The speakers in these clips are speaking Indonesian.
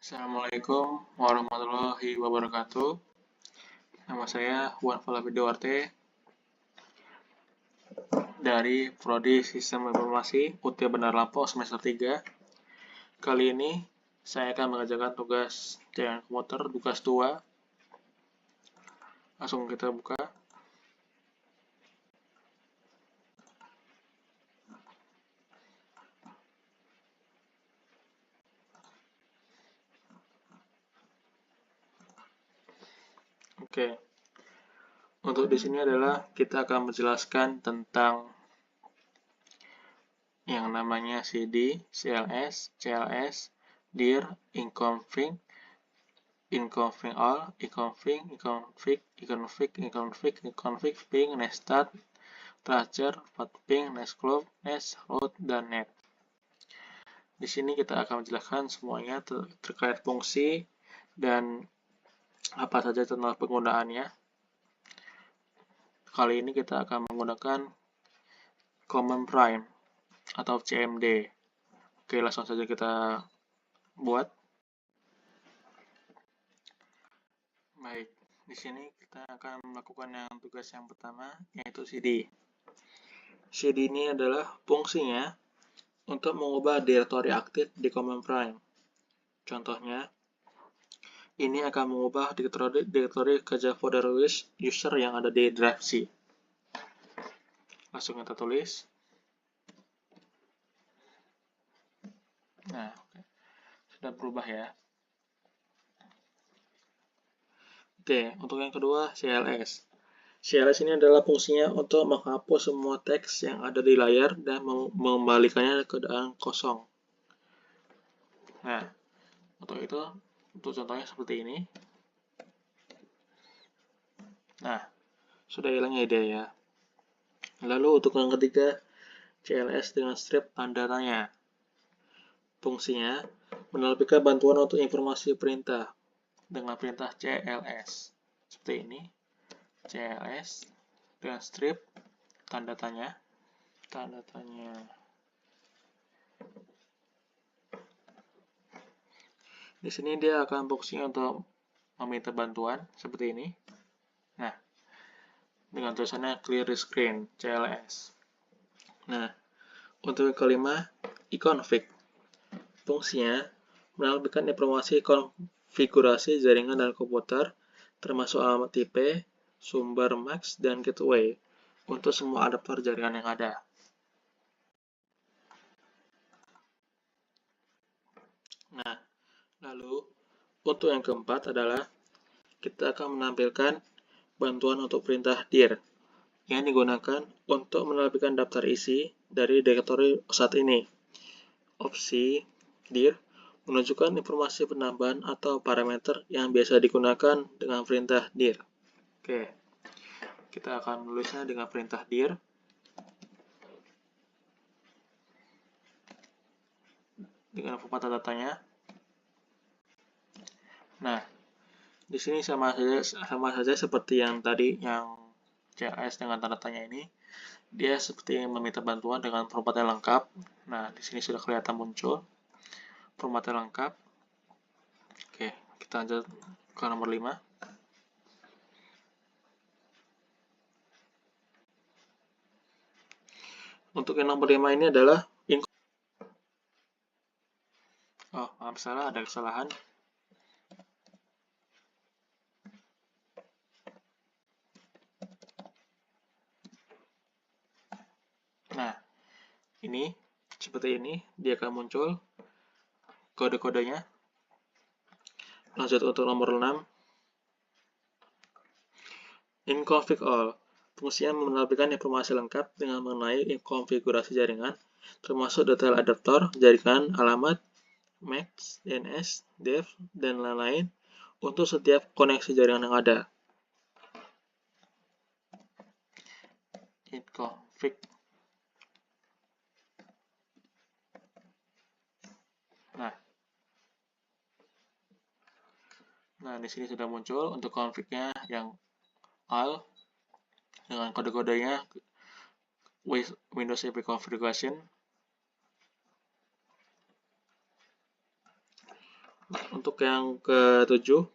Assalamualaikum warahmatullahi wabarakatuh. Nama saya Juan Falavidio Duarte dari Prodi Sistem Informasi UT Bandar Lampung semester 3. Kali ini saya akan mengerjakan tugas jaringan komputer tugas 2. Langsung kita buka. Oke. Untuk di sini adalah kita akan menjelaskan tentang yang namanya CD, CLS, CLS, dir, inconfig, all, inconfig, ping, nestat, tracer, ping, nestclub, nest, root, dan net. Di sini kita akan menjelaskan semuanya terkait fungsi dan apa saja tentang penggunaannya. Kali ini kita akan menggunakan command prime atau CMD. Oke, langsung saja kita buat. Baik, di sini kita akan melakukan tugas yang pertama, yaitu CD. CD ini adalah fungsinya untuk mengubah direktori aktif di command prime. Contohnya, ini akan mengubah direktori kerja folder user yang ada di drive C. Langsung kita tulis. Nah, sudah berubah ya. Oke, untuk yang kedua, CLS. CLS ini adalah fungsinya untuk menghapus semua teks yang ada di layar dan mengembalikannya ke keadaan kosong. Nah, untuk itu, untuk contohnya seperti ini. Nah, sudah hilang ide ya. Lalu untuk yang ketiga, CLS dengan strip tanda tanya. Fungsinya menerbitkan bantuan untuk informasi perintah dengan perintah CLS. Seperti ini. CLS dengan strip tanda tanya. Di sini dia akan fungsinya untuk meminta bantuan seperti ini. Nah, dengan tulisannya clear screen CLS. Nah, untuk yang kelima, iconfig. Fungsinya menampilkan informasi konfigurasi jaringan dan komputer, termasuk alamat IP, sumber MAC, dan gateway untuk semua adaptor jaringan yang ada. Nah, lalu untuk yang keempat adalah kita akan menampilkan bantuan untuk perintah dir yang digunakan untuk menampilkan daftar isi dari direktori saat ini. Opsi dir menunjukkan informasi penambahan atau parameter yang biasa digunakan dengan perintah dir. Oke, kita akan menulisnya dengan perintah dir. Dengan format datanya. Nah, di sini sama saja seperti yang tadi, yang CLS dengan tanda tanya ini. Dia seperti meminta bantuan dengan format yang lengkap. Nah, di sini sudah kelihatan muncul format yang lengkap. Oke, kita lanjut ke nomor 5. Untuk yang nomor 5 ini adalah maaf, salah, ada kesalahan. Nah, ini seperti ini dia akan muncul kode-kodenya. Lanjut untuk nomor 6. Inconfig all. Fungsinya menampilkan informasi lengkap dengan mengenai konfigurasi jaringan, termasuk detail adaptor, jaringan, alamat, MAC, DNS, DEV, dan lain-lain untuk setiap koneksi jaringan yang ada. Inconfig. Nah, di sini sudah muncul untuk config-nya yang all dengan kode-kodenya Windows IP Configuration. Untuk yang ke-7,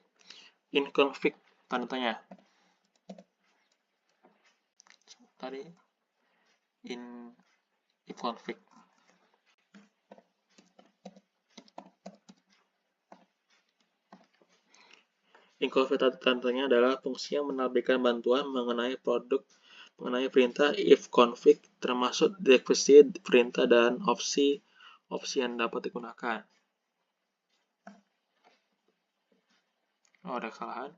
inconfig, tanda tanya. Tadi inconfig. Inconfig tandanya adalah fungsi yang menampilkan bantuan mengenai perintah if config, termasuk definisi perintah dan opsi yang dapat digunakan. Oh, ada kesalahan.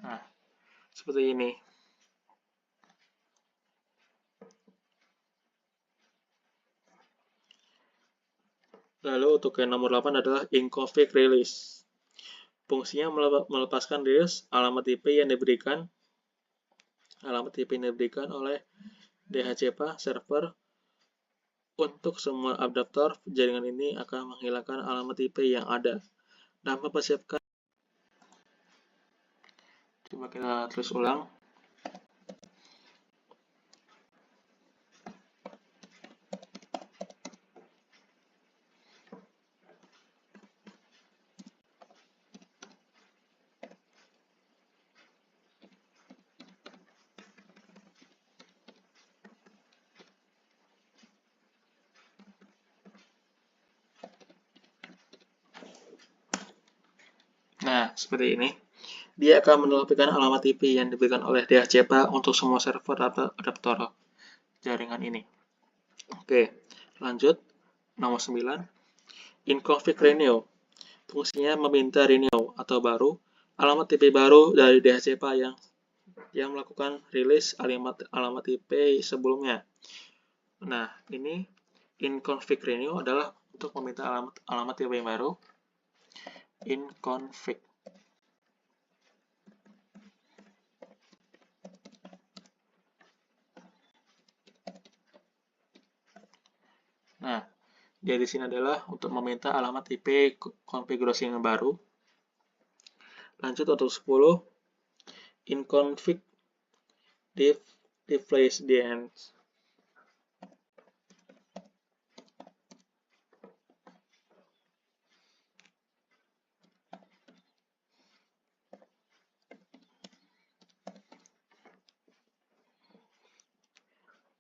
Nah, seperti ini. Lalu untuk yang nomor 8 adalah inconfig release. Fungsinya melepaskan release alamat IP yang diberikan oleh DHCP server. Untuk semua adaptor jaringan ini akan menghilangkan alamat IP yang ada dan mempersiapkan. Coba kita tulis ulang. Nah, seperti ini. Dia akan menampilkan alamat IP yang diberikan oleh DHCP untuk semua server atau adaptor jaringan ini. Oke, lanjut. Nomor 9. Inconfig renew. Fungsinya meminta renew atau baru alamat IP baru dari DHCP yang melakukan rilis alamat IP sebelumnya. Nah, ini inconfig renew adalah untuk meminta alamat IP yang baru. Inconfig. Nah, di sini adalah untuk meminta alamat IP konfigurasi yang baru. Lanjut untuk 10. Inconfig displays DNS.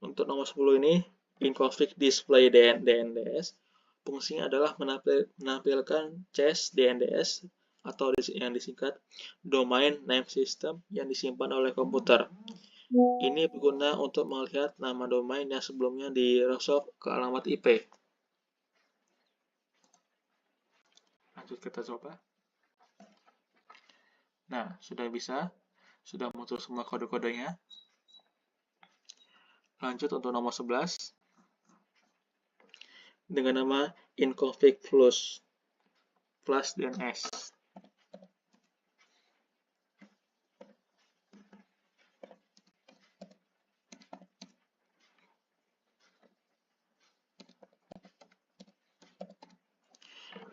Untuk nomor 10 ini, inconfig display DNS, fungsinya adalah menampilkan cache DNS atau yang disingkat domain name system yang disimpan oleh komputer. Ini berguna untuk melihat nama domain yang sebelumnya di-resolve ke alamat IP. Lanjut kita coba. Nah, sudah muncul semua kode-kodenya. Lanjut untuk nomor 11 dengan nama inconfig flush DNS.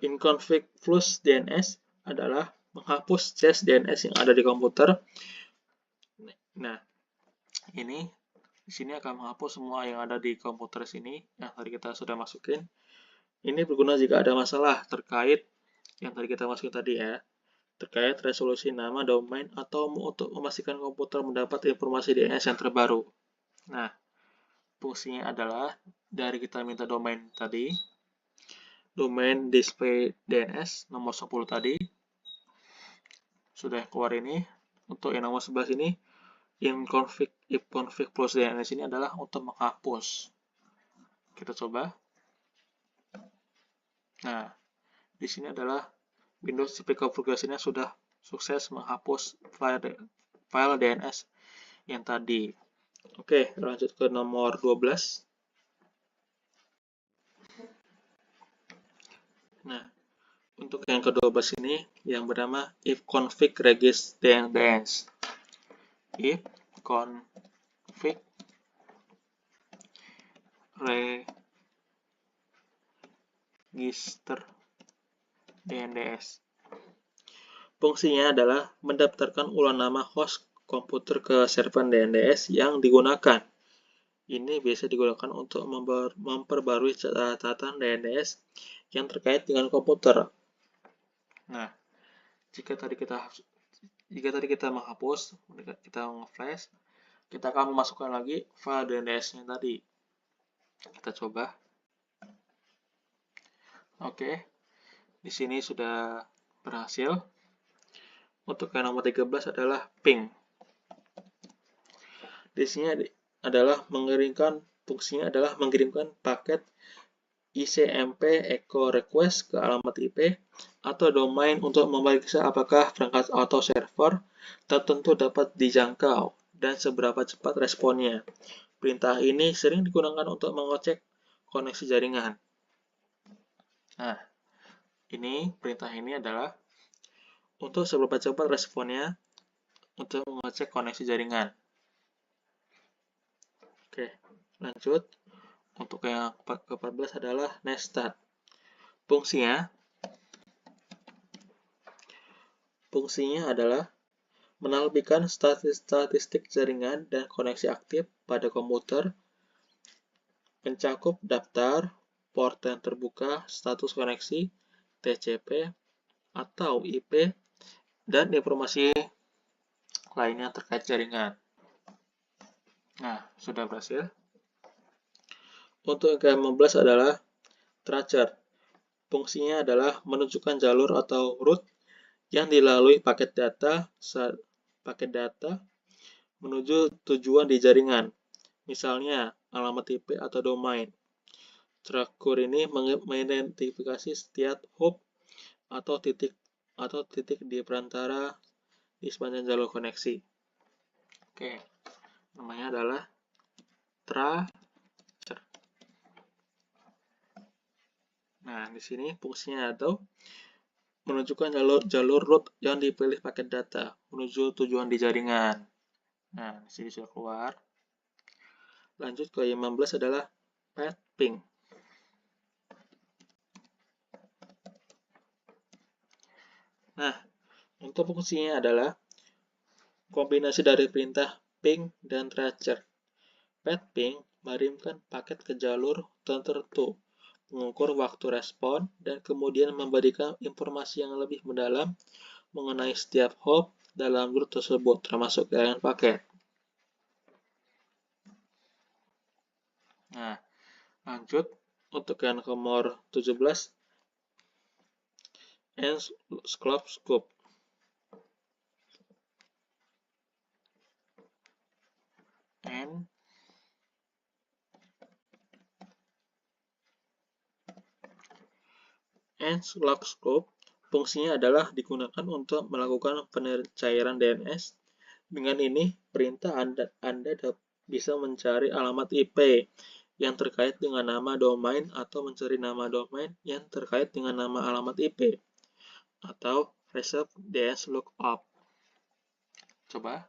Inconfig flush DNS adalah menghapus cache DNS yang ada di komputer. Nah, ini di sini akan menghapus semua yang ada di komputer sini yang tadi kita sudah masukin. Ini berguna jika ada masalah terkait yang tadi kita masukin tadi ya, terkait resolusi nama domain atau untuk memastikan komputer mendapat informasi DNS yang terbaru. Nah, fungsinya adalah dari kita minta domain tadi, domain display DNS nomor 10 tadi sudah keluar ini. Untuk yang nomor 11 ini, inconfig plus DNS ini adalah untuk menghapus. Kita coba. Nah, di sini adalah Windows CP konfigurasinya sudah sukses menghapus file DNS yang tadi. Oke, lanjut ke nomor 12. Nah, untuk yang ke-12 ini yang bernama if config regis DNS. If config register DNS. Fungsinya adalah mendaftarkan ulang nama host komputer ke server DNS yang digunakan. Ini biasa digunakan untuk memperbarui catatan DNS yang terkait dengan komputer. Nah, jika tadi kita menghapus, kita nge-flash, kita akan memasukkan lagi file DNS-nya tadi. Kita coba. Oke, di sini sudah berhasil. Untuk yang nomor 13 adalah ping. Di sini adalah fungsinya adalah mengirimkan paket ICMP echo request ke alamat IP atau domain untuk memeriksa apakah perangkat atau server tertentu dapat dijangkau dan seberapa cepat responnya. Perintah ini sering digunakan untuk mengecek koneksi jaringan. Nah, perintah ini adalah untuk seberapa cepat responnya untuk mengecek koneksi jaringan. Oke, lanjut. Untuk yang ke-14 adalah nestat. Fungsinya adalah menampilkan statistik jaringan dan koneksi aktif pada komputer, mencakup daftar, port yang terbuka, status koneksi, TCP, atau IP, dan informasi lainnya terkait jaringan. Nah, sudah berhasil. Untuk yang ke-15 adalah tracer. Fungsinya adalah menunjukkan jalur atau route yang dilalui paket data menuju tujuan di jaringan, misalnya alamat IP atau domain. Tracer ini mengidentifikasi setiap hop atau titik di perantara di sepanjang jalur koneksi. Oke, namanya adalah tracer. Nah, di sini fungsinya atau menunjukkan jalur route yang dipilih paket data menuju tujuan di jaringan. Nah, di sini sudah keluar. Lanjut ke 15 adalah path ping. Nah, untuk fungsinya adalah kombinasi dari perintah ping dan tracer. Path ping mengirimkan paket ke jalur tertentu, mengukur waktu respon, dan kemudian memberikan informasi yang lebih mendalam mengenai setiap hop dalam grup tersebut, termasuk jaringan paket. Nah, lanjut untuk yang nomor 17, Ensclop. Ensclop fungsinya adalah digunakan untuk melakukan pencairan DNS. Dengan ini, perintah Anda bisa mencari alamat IP yang terkait dengan nama domain atau mencari nama domain yang terkait dengan nama alamat IP atau reserve DNS lookup. Coba.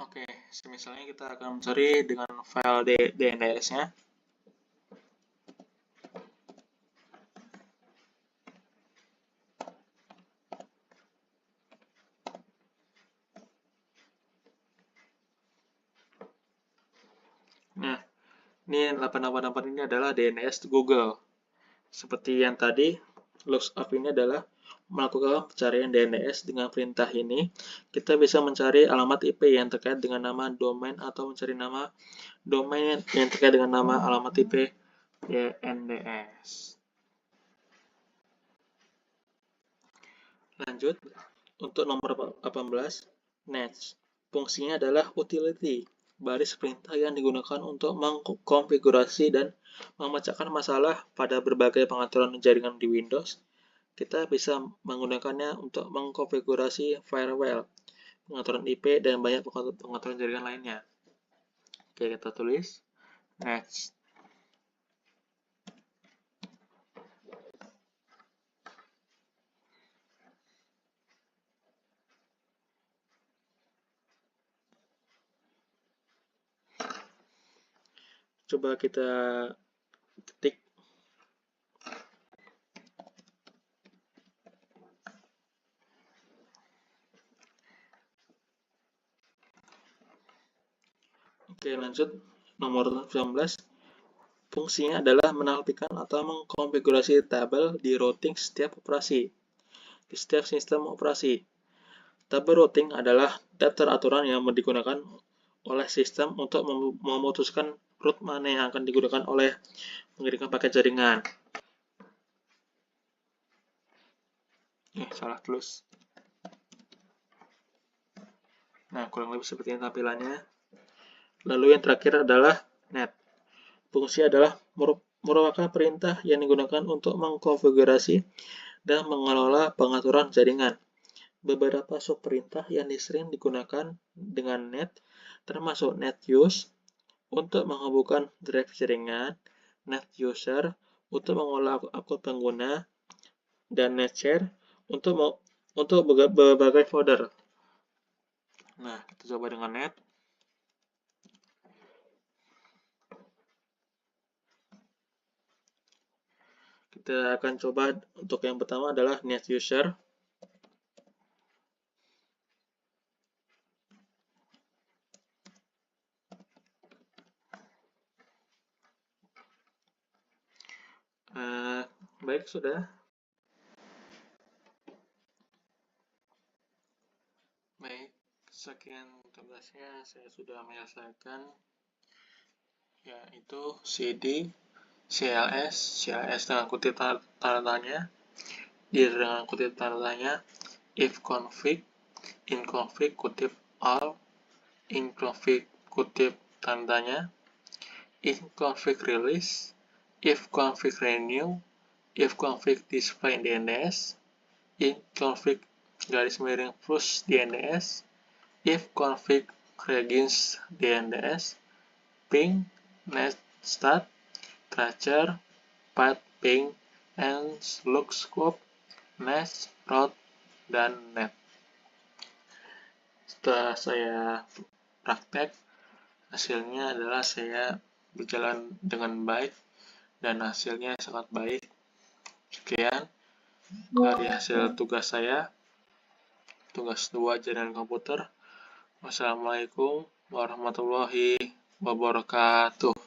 Oke, misalnya kita akan mencari dengan file DNS-nya. Nah, ini 888 ini adalah DNS Google. Seperti yang tadi, lookup ini adalah melakukan pencarian DNS dengan perintah ini. Kita bisa mencari alamat IP yang terkait dengan nama domain atau mencari nama domain yang terkait dengan nama alamat IP DNS. Lanjut, untuk nomor 18, Next. Fungsinya adalah utility, baris perintah yang digunakan untuk mengkonfigurasi dan memecahkan masalah pada berbagai pengaturan jaringan di Windows. Kita bisa menggunakannya untuk mengkonfigurasi firewall, pengaturan IP, dan banyak pengaturan jaringan lainnya. Oke, kita tulis Next. Coba kita ketik. Oke, lanjut. Nomor 19. Fungsinya adalah menampilkan atau mengkonfigurasi tabel di routing setiap operasi. Di setiap sistem operasi. Tabel routing adalah daftar aturan yang digunakan oleh sistem untuk memutuskan route mana yang akan digunakan oleh mengirimkan paket jaringan. Salah tulis. Nah, kurang lebih seperti ini tampilannya. Lalu yang terakhir adalah net. Fungsi adalah merupakan perintah yang digunakan untuk mengkonfigurasi dan mengelola pengaturan jaringan. Beberapa subperintah yang sering digunakan dengan net termasuk net use untuk menghubungkan drive jaringan, net user untuk mengolah akun pengguna, dan net share untuk berbagai folder. Nah, kita coba dengan net. Kita akan coba untuk yang pertama adalah net user. Baik, sudah. Baik, sekian tugasnya saya sudah menyelesaikan, yaitu CD, CLS dengan kutip tanda tanya, dir dengan kutip tanda tanya, if config, in config kutip all, in config kutip tanda tanya, in config release, if config renew, if config display DNS, in config garis miring push DNS, if config regains DNS, ping, net stat, tracer, path ping, and log scope, mesh, route, dan net. Setelah saya praktek, hasilnya adalah saya berjalan dengan baik dan hasilnya sangat baik. Sekian dari hasil tugas saya, tugas 2 jaringan komputer. Wassalamualaikum warahmatullahi wabarakatuh.